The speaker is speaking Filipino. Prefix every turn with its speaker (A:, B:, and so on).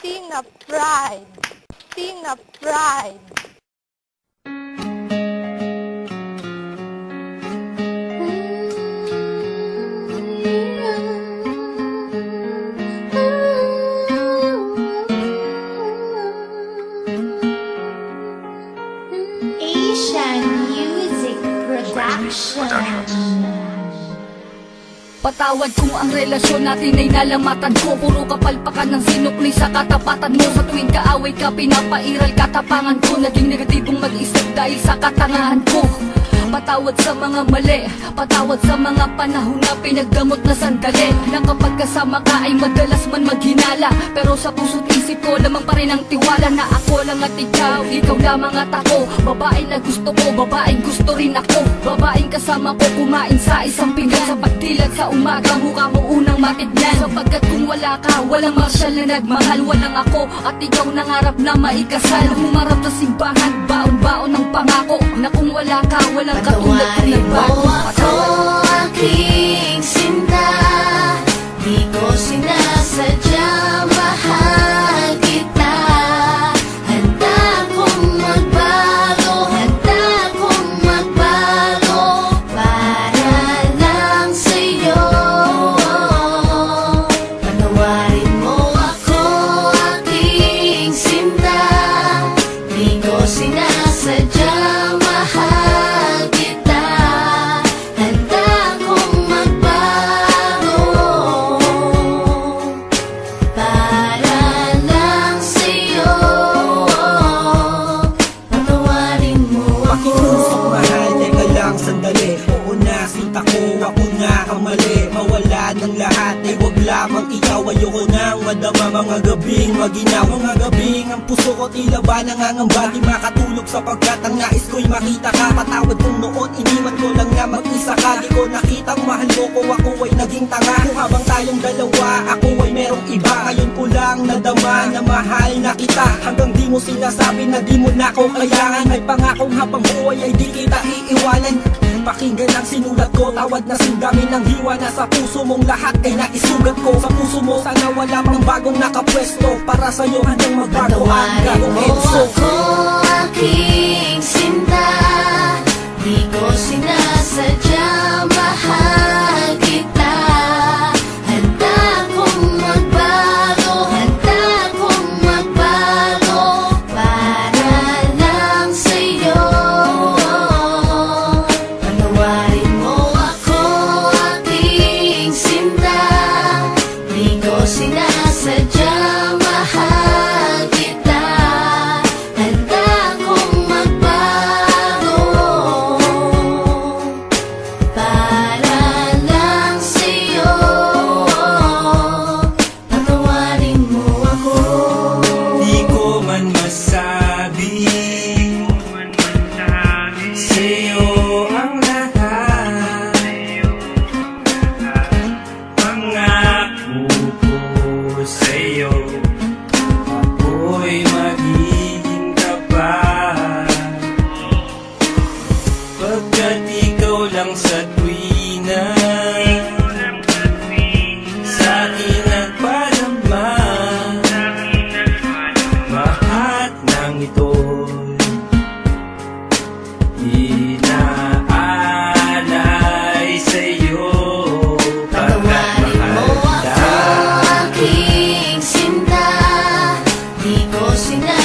A: Tina Pride. Tina Pride.
B: Asian Music Production.
C: Patawad kung ang relasyon natin ay nalamatan ko. Puro kapalpakan ng sinukli sa katapatan mo. Sa tuwing kaaway ka, pinapairal katapangan ko. Naging negatibong mag-isip dahil sa katangahan ko. Patawad sa mga mali, patawad sa mga panahon na pinagdamot na sandali. Na kapag kasama ka ay madalas man maghinala, pero sa puso't isip ko lamang pa rin ang tiwala na ako lang at ikaw, ikaw lamang at ako. Babae na gusto ko, babaeng gusto rin ako. Babaeng kasama ko kumain sa isang pinggan. Sa pagdilat sa umaga, mukha mo unang matignan. Sapagkat kung wala ka, walang marsyal na nagmahal. Walang ako at ikaw nangarap na maikasal. Humarap sa simbahan, baon-baon ng pangako na kung wala ka, walang katulad kong nagbago.
B: Ako aking sinta, di ko sinasadya, mahal kita. Handa kong magbago, handa kong magbago para lang sa'yo. Patawarin mo ako aking sinta, di ko sinasadya, mahal.
D: Mawala ng lahat ay wag lamang ikaw. Ayoko nang madama mga gabing maginaw. Mga gabing ang puso ko tila ba nangangamba. Di makatulog sapagkat ang nais ko'y makita ka. Patawad kung noon iniwan ko lang na mag-isa ka. Di ko nakitang mahal mo ko, ako ay naging tanga. Kung habang tayong dalawa, ako ay merong iba. Ngayon ko lang nadama na mahal na kita. Hanggang di mo sinasabi na di mo na ako kailangan. May pangakong habang buhay ay di kita iiwanan. Pakinggan ang sinulat ko, tawad na sindami ng hiwa. Nasa puso mong lahat ay naisugat ko. Sa puso mo sana wala pang bagong nakapwesto. Para sa'yo handang magbago ang gagong edso.
B: Ako aking sinta, di ko sinasadya, mahal kita. Handa kong magbago, handa kong magbago para lang sa'yo. Patawarin mo ako aking sinta, di ko sinasadya, mahal kita. Handa kong magbago para lang sa'yo. Patawarin mo ako.
D: Di ko man masabi sa'yo ang lahat. Pangako ko sa'yo, ako'y magiging tapat. Pagkat ikaw lang sa tuwina sa akin nagpadama. Lahat ng ito'y inaalay sa'yo.
B: Patawarin mo ako aking sinta, di ko sinasadya.